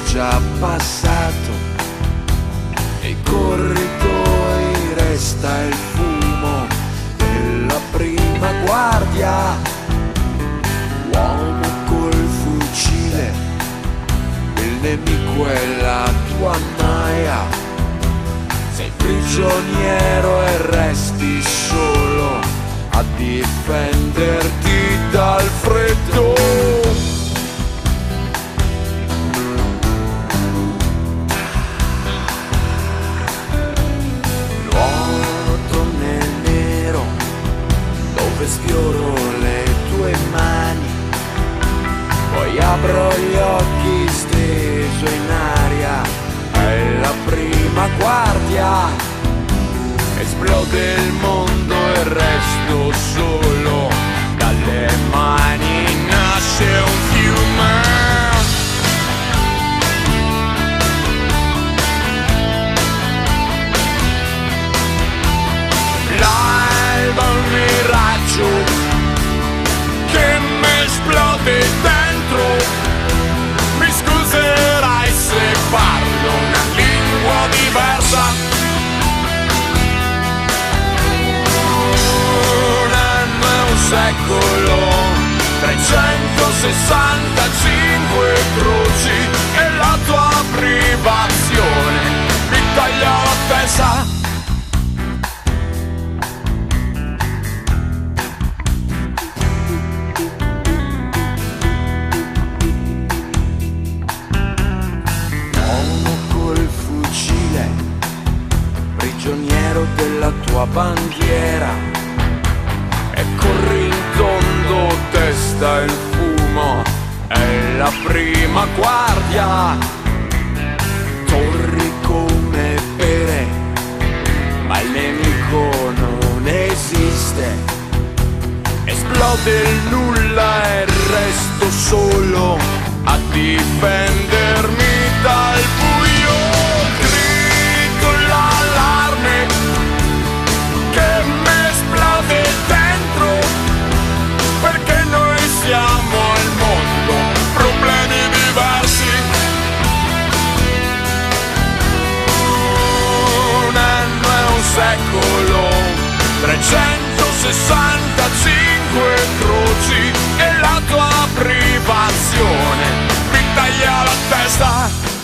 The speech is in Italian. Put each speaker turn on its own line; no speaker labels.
Già passato, nei corridoi resta il fumo della prima guardia. Uomo col fucile, il nemico è la tua naia. Sei prigioniero e resti solo a difenderti dal freddo. Sfioro le tue mani, poi apro gli occhi steso in aria, è la prima guardia, esplode il mondo e resto solo, dalle mani nasce un fiume. L'alba è un miraggio che mi esplode dentro. Mi scuserai se parlo una lingua diversa. Un anno e un secolo, 365 croci e la tua privazione mi taglia la testa. Prigioniero della tua bandiera e corri in tondo, testa il fumo, è la prima guardia. Torri come pere, ma il nemico non esiste. Esplode il nulla e resto solo a difendermi dal buio. Siamo al mondo, problemi diversi. Un anno e un secolo, 365 croci e la tua privazione mi taglia la testa.